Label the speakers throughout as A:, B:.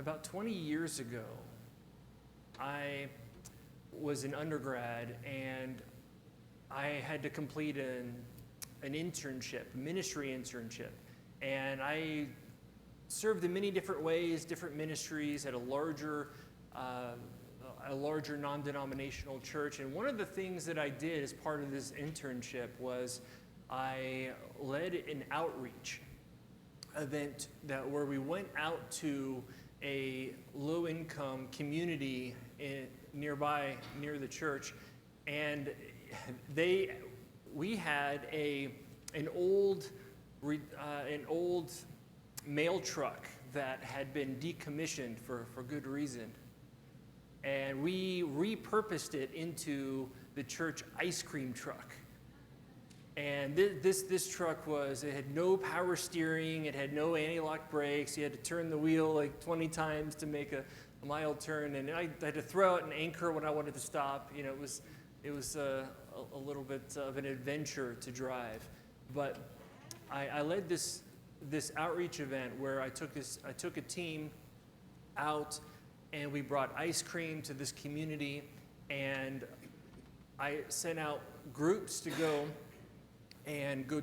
A: About 20 years ago, I was an undergrad and I had to complete an internship, ministry internship. And I served in many different ways, different ministries at a larger non-denominational church. And one of the things that I did as part of this internship was I led an outreach event where we went out to a low-income community near the church, and we had an old mail truck that had been decommissioned for good reason, and we repurposed it into the church ice cream truck. And this truck it had no power steering, it had no anti-lock brakes, you had to turn the wheel like 20 times to make a mild turn, and I had to throw out an anchor when I wanted to stop. You know, it was a little bit of an adventure to drive. But I led this outreach event where I took a team out and we brought ice cream to this community, and I sent out groups to go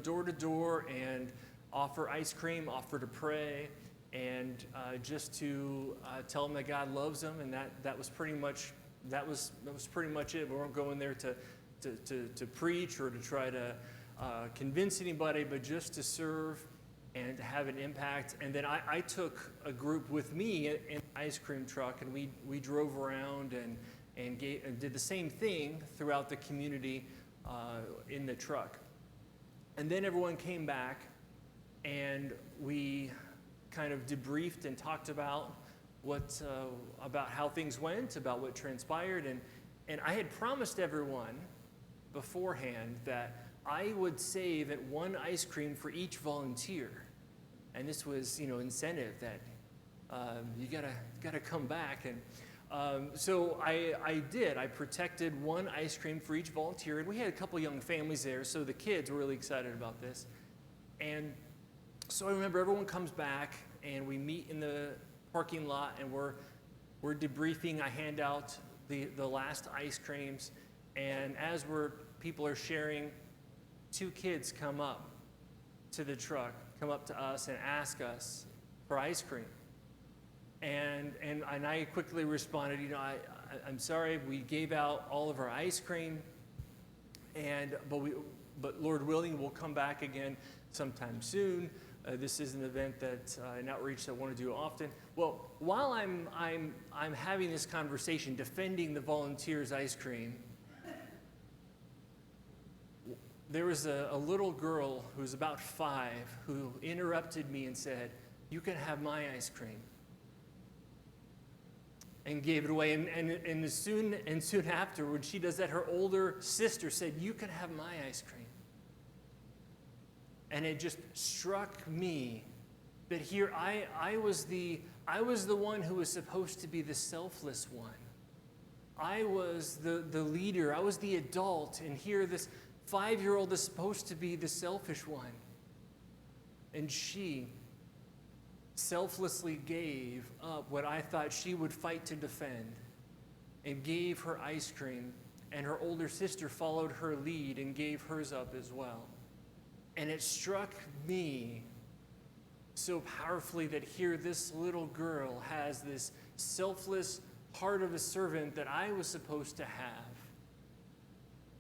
A: door to door and offer ice cream, offer to pray, and just to tell them that God loves them, and that was pretty much it. We weren't going there to preach or to try to convince anybody, but just to serve and to have an impact. And then I took a group with me in an ice cream truck, and we drove around and did the same thing throughout the community in the truck. And then everyone came back, and we kind of debriefed and talked about about how things went, about what transpired, and I had promised everyone beforehand that I would save at one ice cream for each volunteer, and this was, incentive that you gotta come back, and so I did. I protected one ice cream for each volunteer, and we had a couple young families there, so the kids were really excited about this. And so I remember everyone comes back, and we meet in the parking lot, and we're debriefing. I hand out the last ice creams, and as people are sharing, two kids come up to the truck, come up to us and ask us for ice cream. And I quickly responded, I'm sorry, we gave out all of our ice cream, but Lord willing, we'll come back again sometime soon. This is an event an outreach that I want to do often. Well, while I'm having this conversation, defending the volunteers' ice cream, there was a little girl who was about 5 who interrupted me and said, "You can have my ice cream," and gave it away. And soon after, when she does that, her older sister said, "You can have my ice cream." And it just struck me that here I was the one who was supposed to be the selfless one. I was the leader. I was the adult, and here this 5-year-old is supposed to be the selfish one. And she selflessly gave up what I thought she would fight to defend and gave her ice cream, and her older sister followed her lead and gave hers up as well. And it struck me so powerfully that here this little girl has this selfless heart of a servant that I was supposed to have.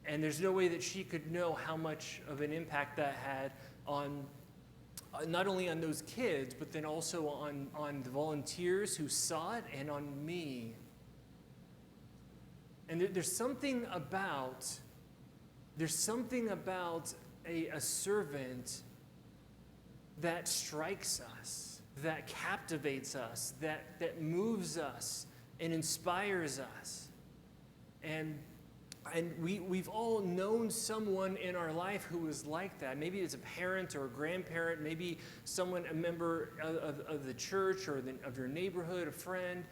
A: And there's no way that she could know how much of an impact that had on not only on those kids, but then also on the volunteers who saw it and on me. And there's something about a servant that strikes us, that captivates us, that moves us and inspires us. And we've all known someone in our life who was like that. Maybe it's a parent or a grandparent, maybe a member of the church or of your neighborhood, a friend,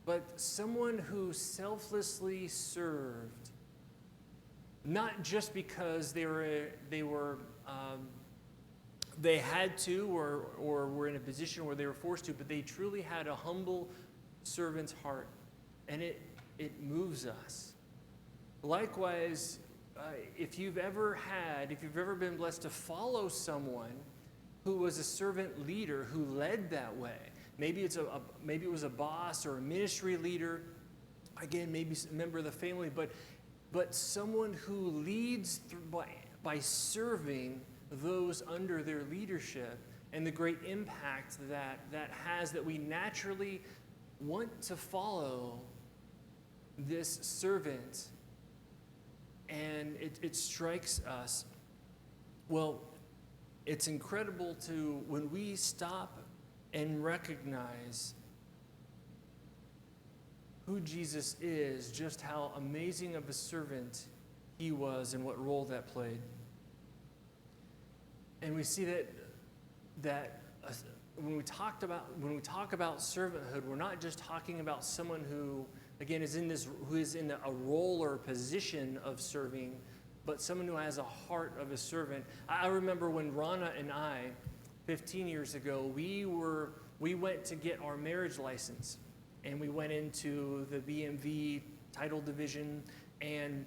A: but someone who selflessly served, not just because they had to or were in a position where they were forced to, but they truly had a humble servant's heart, and it moves us. Likewise, if you've ever been blessed to follow someone who was a servant leader who led that way, maybe it was a boss or a ministry leader, again, maybe a member of the family, but someone who leads by serving those under their leadership, and the great impact that has, that we naturally want to follow this servant. And it strikes us. Well, it's incredible when we stop and recognize who Jesus is, just how amazing of a servant he was and what role that played. And we see that when we talk about servanthood, we're not just talking about someone who, again, is in a role or a position of serving, but someone who has a heart of a servant. I remember when Rana and I, 15 years ago, we went to get our marriage license, and we went into the BMV title division, and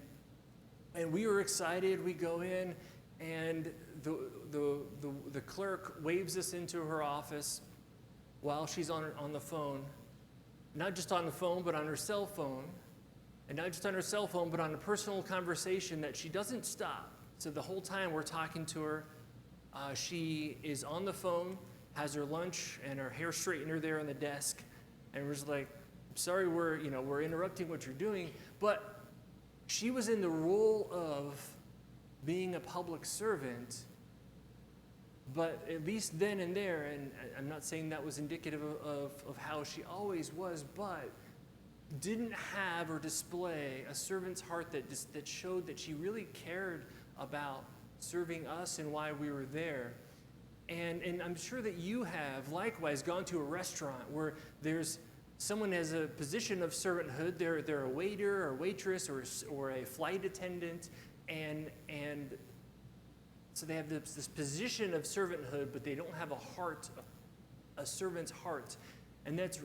A: we were excited. We go in, and the clerk waves us into her office while she's on the phone. Not just on the phone, but on her cell phone. And not just on her cell phone, but on a personal conversation that she doesn't stop. So the whole time we're talking to her, she is on the phone, has her lunch and her hair straightener there on the desk. And we're just like, sorry, we're interrupting what you're doing. But she was in the role of being a public servant. But at least then and there, and I'm not saying that was indicative of how she always was, but didn't have or display a servant's heart that showed that she really cared about serving us and why we were there. And I'm sure that you have likewise gone to a restaurant where there's someone has a position of servanthood. They're a waiter or waitress or a flight attendant, and so they have this position of servanthood, but they don't have a servant's heart. And that's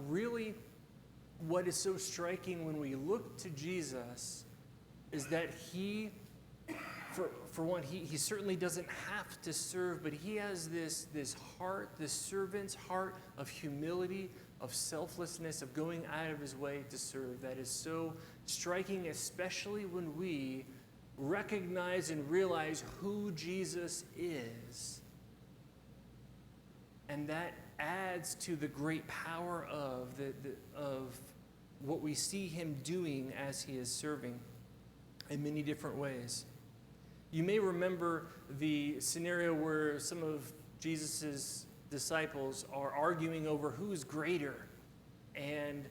A: really what is so striking when we look to Jesus, is that he, for one, he certainly doesn't have to serve, but he has this heart, this servant's heart of humility, of selflessness, of going out of his way to serve. That is so striking, especially when we recognize and realize who Jesus is. And that adds to the great power of what we see him doing as he is serving in many different ways. You may remember the scenario where some of Jesus' disciples are arguing over who's greater and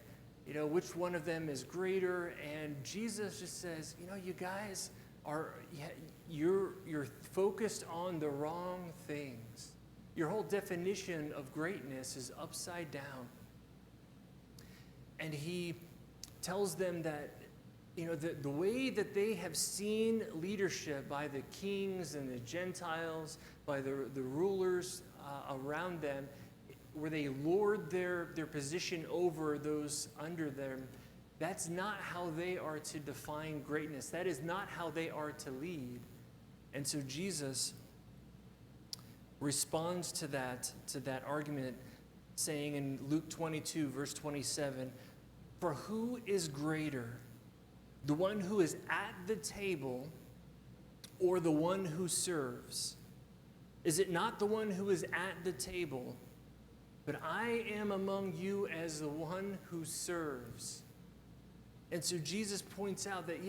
A: which one of them is greater, and Jesus just says, you guys you're focused on the wrong things. Your whole definition of greatness is upside down. And he tells them that the way that they have seen leadership by the kings and the Gentiles, by the rulers around them, where they lord their position over those under them, that's not how they are to define greatness. That is not how they are to lead. And so Jesus responds to that argument, saying in Luke 22, verse 27, "For who is greater, the one who is at the table or the one who serves? Is it not the one who is at the table? But I am among you as the one who serves." And so Jesus points out that,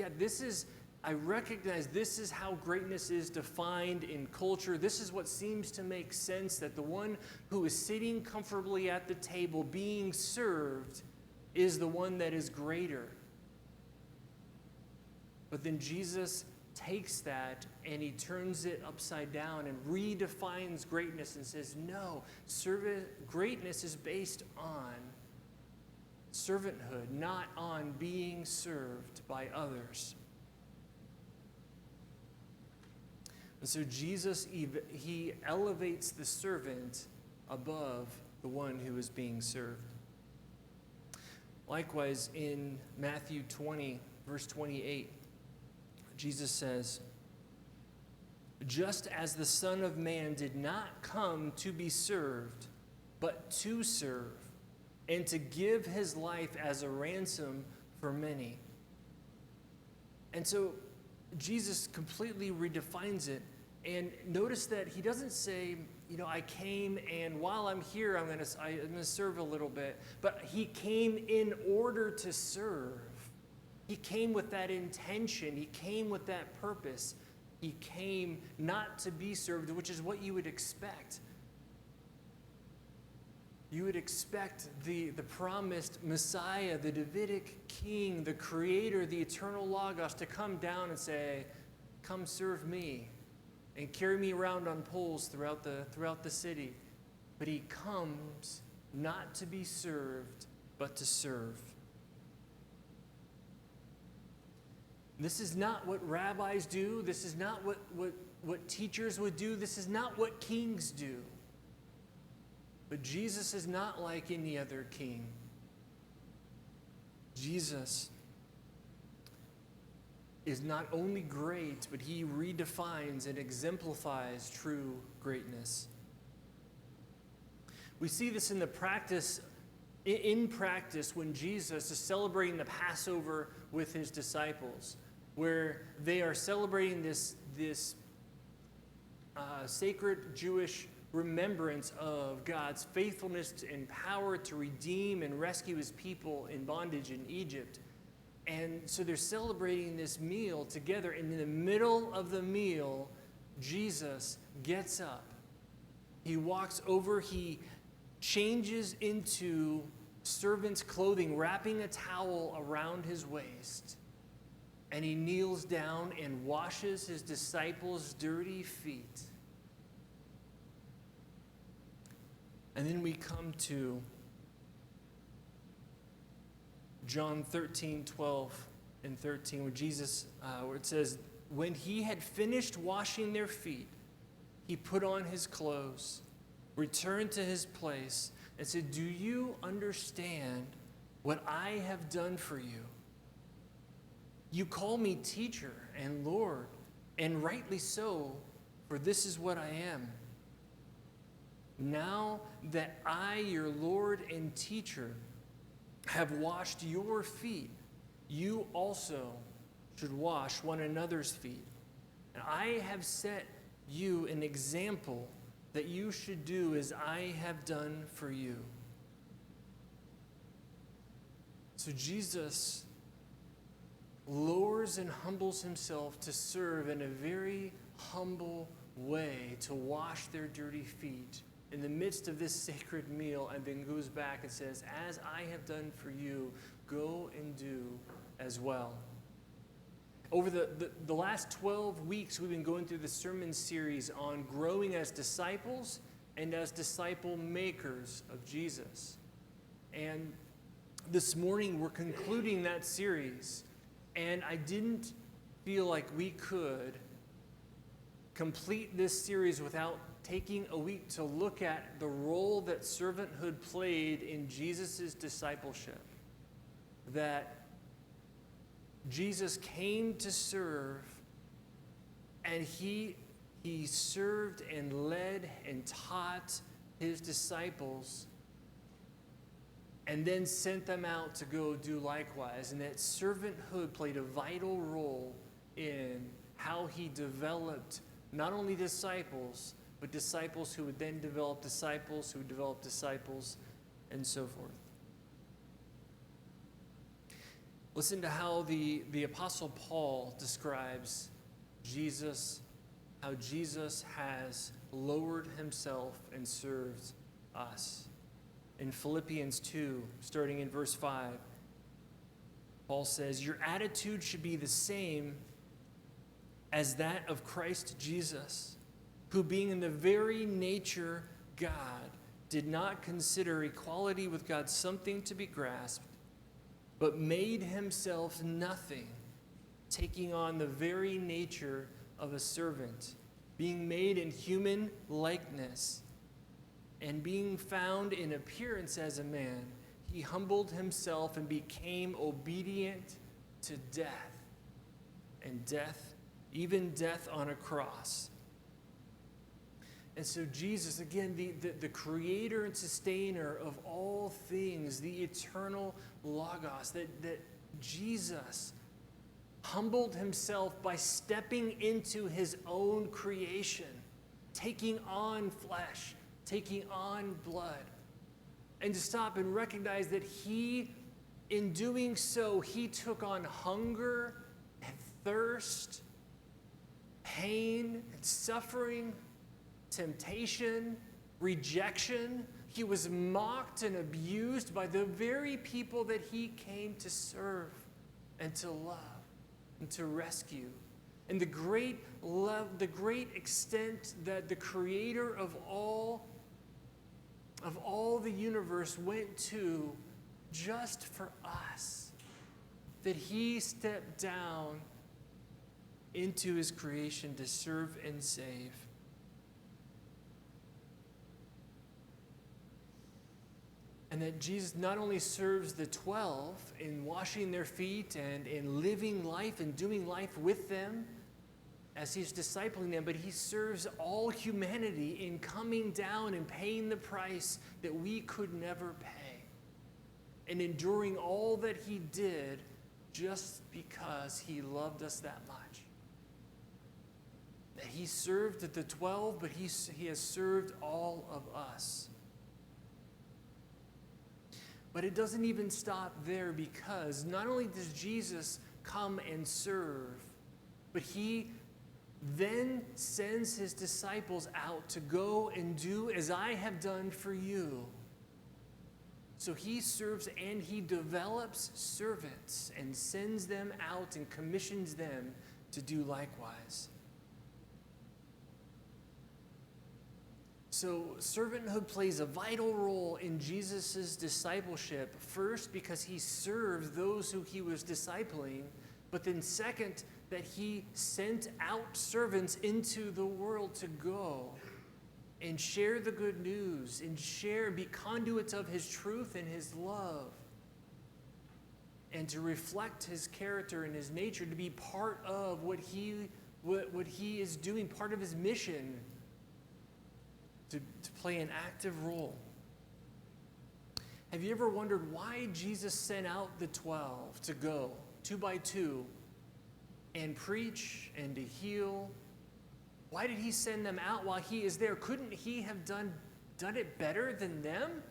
A: I recognize this is how greatness is defined in culture. This is what seems to make sense, that the one who is sitting comfortably at the table being served is the one that is greater. But then Jesus takes that and he turns it upside down and redefines greatness and says, no, greatness is based on servanthood, not on being served by others. And so Jesus, he elevates the servant above the one who is being served. Likewise, in Matthew 20, verse 28, Jesus says, "Just as the Son of Man did not come to be served, but to serve, and to give his life as a ransom for many." And so Jesus completely redefines it. And notice that he doesn't say, I came and while I'm here, I'm going to serve a little bit. But he came in order to serve. He came with that intention. He came with that purpose. He came not to be served, which is what you would expect. You would expect the promised Messiah, the Davidic king, the creator, the eternal Logos to come down and say, "Come serve me," and carry me around on poles throughout the city. But he comes not to be served, but to serve. This is not what rabbis do. This is not what teachers would do. This is not what kings do. But Jesus is not like any other king. Jesus is not only great, but he redefines and exemplifies true greatness. We see this in practice when Jesus is celebrating the Passover with his disciples, where they are celebrating this sacred Jewish remembrance of God's faithfulness and power to redeem and rescue his people in bondage in Egypt. And so they're celebrating this meal together. And in the middle of the meal, Jesus gets up. He walks over. He changes into servant's clothing, wrapping a towel around his waist. And he kneels down and washes his disciples' dirty feet. And then we come to John 13, 12 and 13, where it says, "When he had finished washing their feet, he put on his clothes, returned to his place, and said, 'Do you understand what I have done for you? You call me teacher and Lord, and rightly so, for this is what I am. Now that I, your Lord and teacher, have washed your feet, you also should wash one another's feet. And I have set you an example that you should do as I have done for you.'" So Jesus lowers and humbles himself to serve in a very humble way, to wash their dirty feet in the midst of this sacred meal, and then goes back and says, "As I have done for you, go and do as well." Over the last 12 weeks, we've been going through the sermon series on growing as disciples and as disciple makers of Jesus. And this morning, we're concluding that series. And I didn't feel like we could complete this series without taking a week to look at the role that servanthood played in Jesus' discipleship. That Jesus came to serve, and he served and led and taught his disciples, and then sent them out to go do likewise. And that servanthood played a vital role in how he developed not only disciples, but disciples who would then develop disciples, who would develop disciples, and so forth. Listen to how the Apostle Paul describes Jesus, how Jesus has lowered himself and served us. In Philippians 2, starting in verse 5, Paul says, "Your attitude should be the same as that of Christ Jesus, who being in the very nature God, did not consider equality with God something to be grasped, but made himself nothing, taking on the very nature of a servant, being made in human likeness, and being found in appearance as a man, He humbled himself and became obedient to death. And death, even death on a cross. And so Jesus, again, the creator and sustainer of all things, the eternal Logos, that Jesus humbled himself by stepping into his own creation, taking on flesh, taking on blood. And to stop and recognize that he, in doing so, he took on hunger and thirst, pain and suffering, temptation, rejection. He was mocked and abused by the very people that he came to serve and to love and to rescue. And the great love, the great extent that the creator of all the universe went to just for us, that he stepped down into his creation to serve and save. And that Jesus not only serves the 12 in washing their feet and in living life and doing life with them as he's discipling them, but he serves all humanity in coming down and paying the price that we could never pay. And enduring all that he did just because he loved us that much. That he served the 12, but he has served all of us. But it doesn't even stop there, because not only does Jesus come and serve, but he then sends his disciples out to go and do as I have done for you. So he serves and he develops servants and sends them out and commissions them to do likewise. So servanthood plays a vital role in Jesus' discipleship, first because he served those who he was discipling, but then second, that he sent out servants into the world to go and share the good news and be conduits of his truth and his love, and to reflect his character and his nature, to be part of what he is doing, part of his mission, to play an active role. Have you ever wondered why Jesus sent out the 12 to go, 2 by 2, and preach and to heal? Why did he send them out while he is there? Couldn't he have done it better than them?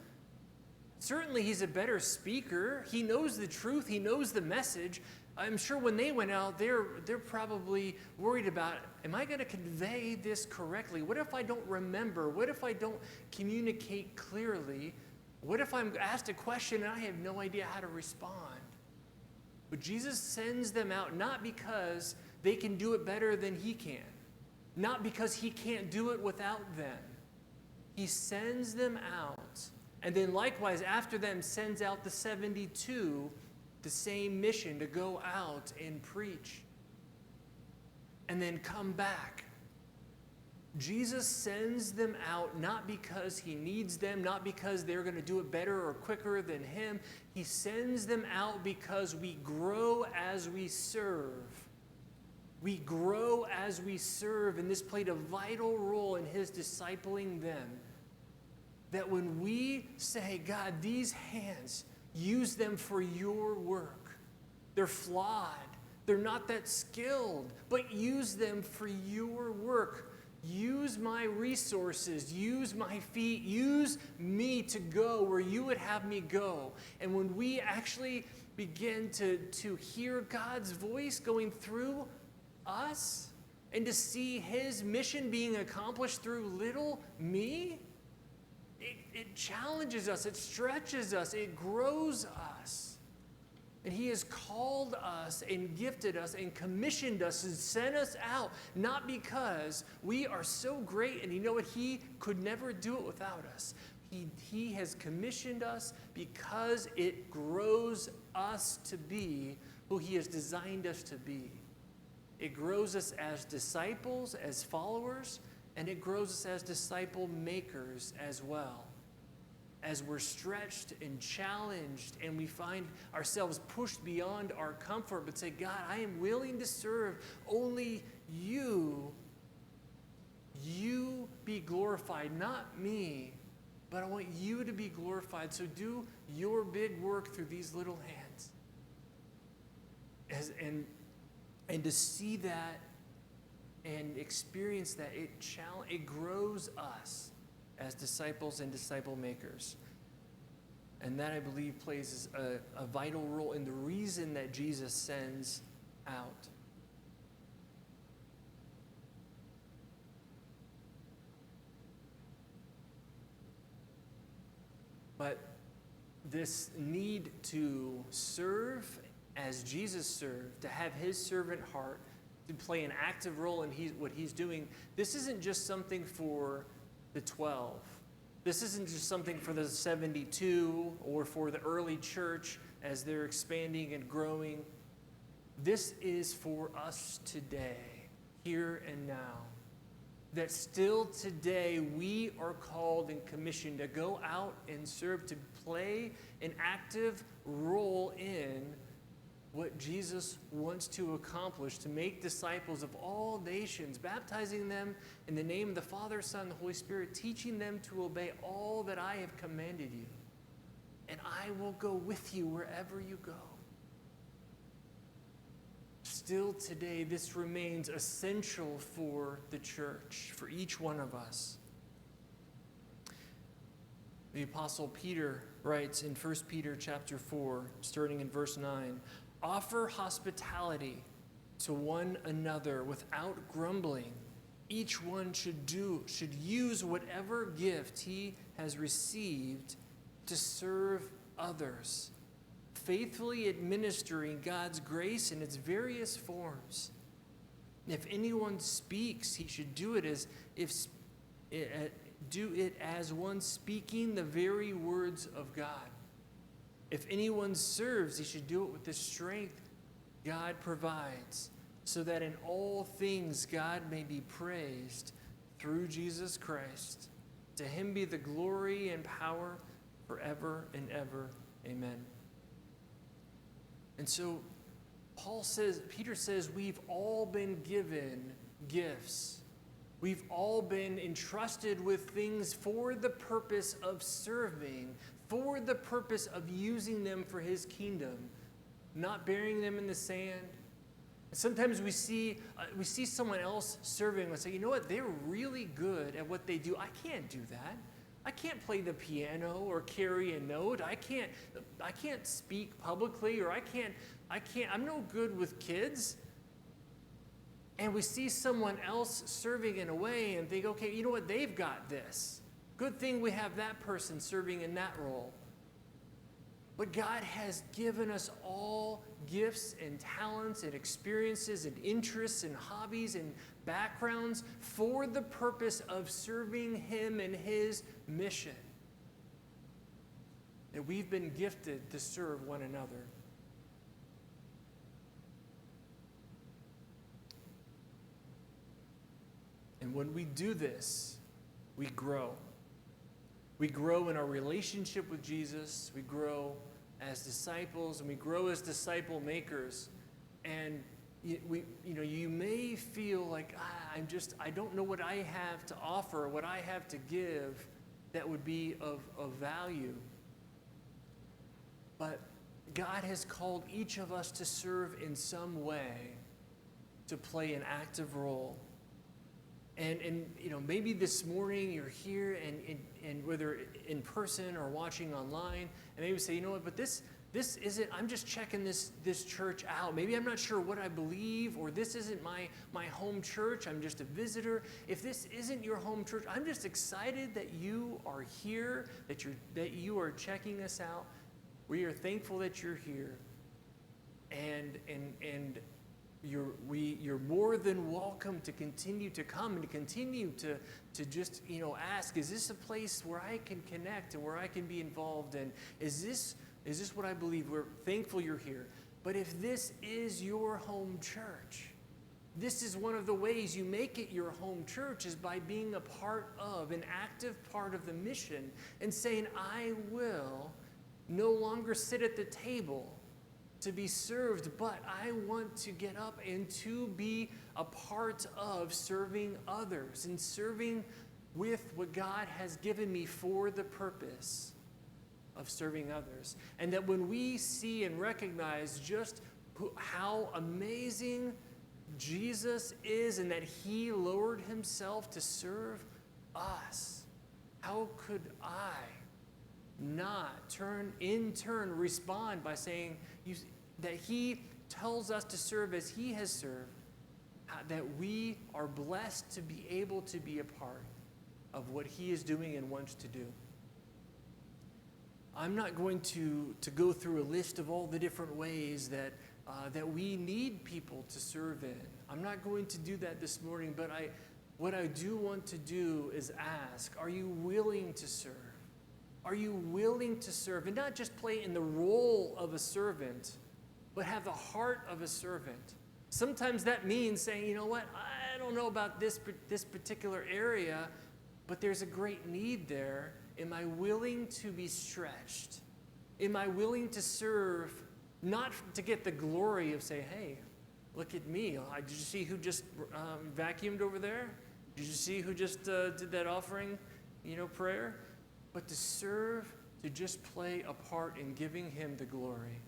A: Certainly he's a better speaker. He knows the truth. He knows the message. I'm sure when they went out, they're probably worried about, am I going to convey this correctly? What if I don't remember? What if I don't communicate clearly? What if I'm asked a question and I have no idea how to respond? But Jesus sends them out not because they can do it better than he can, not because he can't do it without them. He sends them out, and then likewise after them sends out the 72, the same mission, to go out and preach and then come back. Jesus sends them out not because he needs them, not because they're going to do it better or quicker than him. He sends them out because we grow as we serve. We grow as we serve, and this played a vital role in his discipling them. That when we say, God, these hands, use them for your work. They're flawed. They're not that skilled, but use them for your work. Use my resources. Use my feet. Use me to go where you would have me go. And when we actually begin to hear God's voice going through us and to see his mission being accomplished through little me, it challenges us, it stretches us, it grows us. And he has called us and gifted us and commissioned us and sent us out, not because we are so great and you know what, he could never do it without us. He has commissioned us because it grows us to be who he has designed us to be. It grows us as disciples, as followers, and it grows us as disciple makers as well. as we're stretched and challenged and we find ourselves pushed beyond our comfort, but say, God, I am willing to serve. Only you be glorified, not me, but I want you to be glorified. So do your big work through these little hands. And to see that and experience that, it grows us as disciples and disciple makers. And that, I believe, plays a vital role in the reason that Jesus sends out. But this need to serve as Jesus served, to have his servant heart, to play an active role in what he's doing, this isn't just something for the 12. This isn't just something for the 72 or for the early church as they're expanding and growing. This is for us today, here and now. That still today we are called and commissioned to go out and serve, to play an active role in what Jesus wants to accomplish, to make disciples of all nations, baptizing them in the name of the Father, Son, and the Holy Spirit, teaching them to obey all that I have commanded you. And I will go with you wherever you go. Still today, this remains essential for the church, for each one of us. The Apostle Peter writes in 1 Peter chapter 4, starting in verse 9, offer hospitality to one another without grumbling. Each one should use whatever gift he has received to serve others, faithfully administering God's grace in its various forms. If anyone speaks, he should do it as one speaking the very words of God. If anyone serves, he should do it with the strength God provides, so that in all things God may be praised through Jesus Christ. To him be the glory and power forever and ever. Amen. And so Peter says, we've all been given gifts. We've all been entrusted with things for the purpose of serving, for the purpose of using them for his kingdom, not burying them in the sand. Sometimes we see someone else serving and say, you know what, they're really good at what they do. I can't do that. I can't play the piano or carry a note. I can't speak publicly, or I'm no good with kids. And we see someone else serving in a way and think, okay, you know what, they've got this. Good thing we have that person serving in that role. But God has given us all gifts and talents and experiences and interests and hobbies and backgrounds for the purpose of serving him and his mission. That we've been gifted to serve one another. And when we do this, we grow. We grow in our relationship with Jesus. We grow as disciples, and we grow as disciple makers. And you may feel like, I don't know what I have to offer, what I have to give that would be of value. But God has called each of us to serve in some way, to play an active role. And maybe this morning you're here and whether in person or watching online, and maybe say, you know what, but this isn't, I'm just checking this church out. Maybe I'm not sure what I believe, or this isn't my home church. I'm just a visitor. If this isn't your home church, I'm just excited that you are here, that you are checking us out. We are thankful that you're here. And you're more than welcome to continue to come and to continue to just ask, is this a place where I can connect and where I can be involved, and is this what I believe? We're thankful you're here. But if this is your home church, this is one of the ways you make it your home church, is by being a part of, an active part of the mission, and saying, I will no longer sit at the table to be served, but I want to get up and to be a part of serving others and serving with what God has given me for the purpose of serving others. And that when we see and recognize just how amazing Jesus is, and that he lowered himself to serve us, how could I not in turn respond by saying that he tells us to serve as he has served, that we are blessed to be able to be a part of what he is doing and wants to do. I'm not going to go through a list of all the different ways that we need people to serve in. I'm not going to do that this morning, but what I do want to do is ask, are you willing to serve? Are you willing to serve? And not just play in the role of a servant, but have the heart of a servant. Sometimes that means saying, you know what, I don't know about this particular area, but there's a great need there. Am I willing to be stretched? Am I willing to serve, not to get the glory of saying, hey, look at me. Did you see who just vacuumed over there? Did you see who just did that offering, prayer? But to serve, to just play a part in giving him the glory.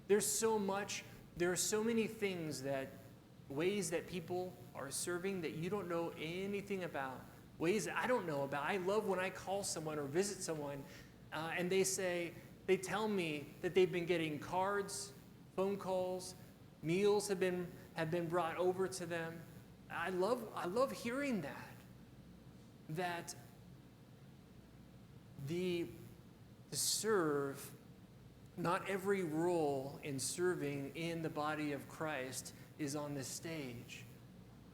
A: There are so many ways that people are serving that you don't know anything about. Ways that I don't know about. I love when I call someone or visit someone and they tell me that they've been getting cards, phone calls, meals have been brought over to them. I love hearing that to serve, not every role in serving in the body of Christ is on the stage.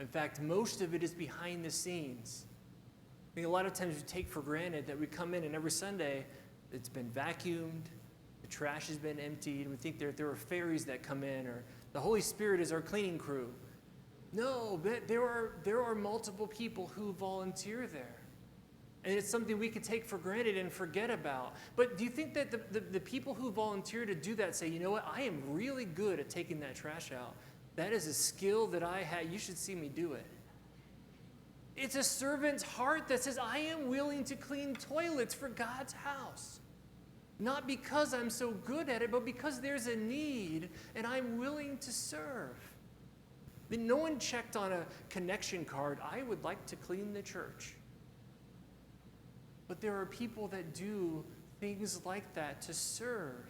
A: In fact, most of it is behind the scenes. I think a lot of times we take for granted that we come in and every Sunday it's been vacuumed, the trash has been emptied, and we think there are fairies that come in, or the Holy Spirit is our cleaning crew. No, there are multiple people who volunteer there. And it's something we could take for granted and forget about. But do you think that the people who volunteer to do that say, you know what, I am really good at taking that trash out. That is a skill that I had. You should see me do it. It's a servant's heart that says, I am willing to clean toilets for God's house. Not because I'm so good at it, but because there's a need and I'm willing to serve. No one checked on a connection card, I would like to clean the church. But there are people that do things like that to serve.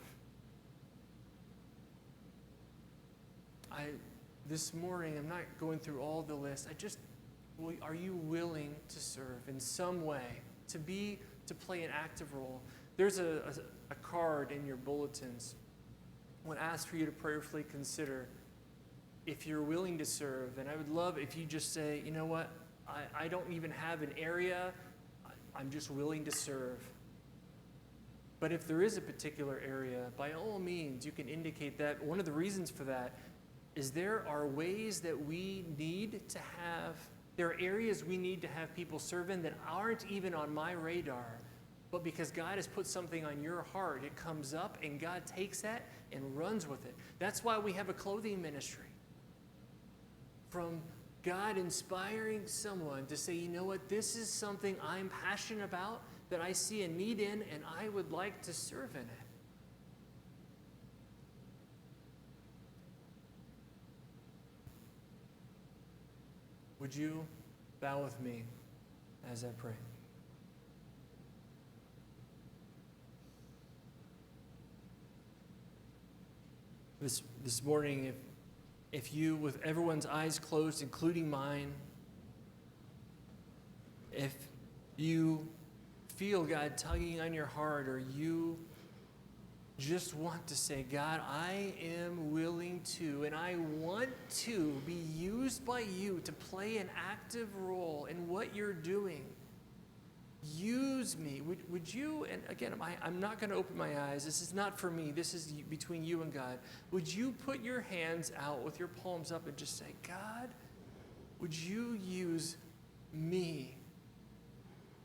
A: This morning, I'm not going through all the lists. Are you willing to serve in some way, to play an active role? There's a card in your bulletins. I want to ask for you to prayerfully consider if you're willing to serve. And I would love if you just say, you know what, I don't even have an area. I'm just willing to serve. But if there is a particular area, by all means, you can indicate that. One of the reasons for that is there are ways that we need to have, there are areas we need to have people serve in that aren't even on my radar. But because God has put something on your heart, it comes up and God takes that and runs with it. That's why we have a clothing ministry. From God inspiring someone to say, you know what, this is something I'm passionate about, that I see a need in, and I would like to serve in it. Would you bow with me as I pray? This morning, if you, with everyone's eyes closed, including mine, if you feel God tugging on your heart, or you just want to say, God, I am willing to, and I want to be used by you to play an active role in what you're doing. Use me. Would you, and again, I'm not going to open my eyes. This is not for me. This is between you and God. Would you put your hands out with your palms up and just say, God, would you use me?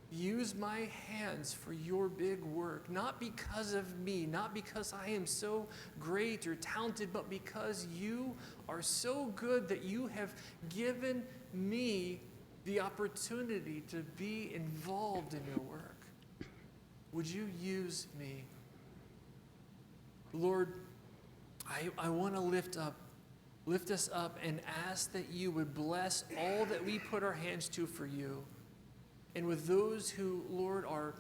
A: Use my hands for your big work, not because of me, not because I am so great or talented, but because you are so good that you have given me the opportunity to be involved in your work. Would you use me? Lord, I want to lift us up and ask that you would bless all that we put our hands to for you. And with those who, Lord, are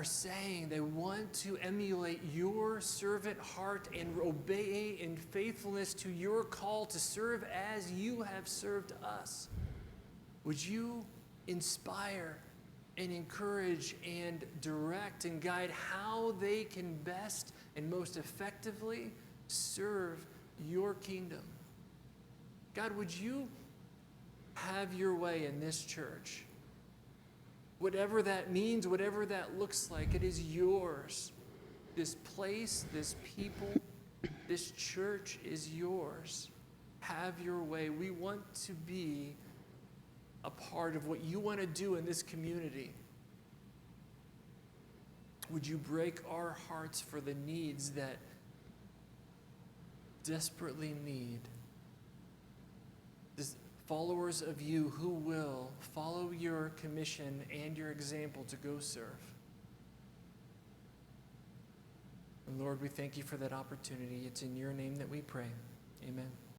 A: saying they want to emulate your servant heart and obey in faithfulness to your call to serve as you have served us, would you inspire and encourage and direct and guide how they can best and most effectively serve your kingdom? God, would you have your way in this church? Whatever that means, whatever that looks like, it is yours. This place, this people, this church is yours. Have your way. We want to be a part of what you want to do in this community. Would you break our hearts for the needs that desperately need followers of you who will follow your commission and your example to go serve. And Lord, we thank you for that opportunity. It's in your name that we pray. Amen.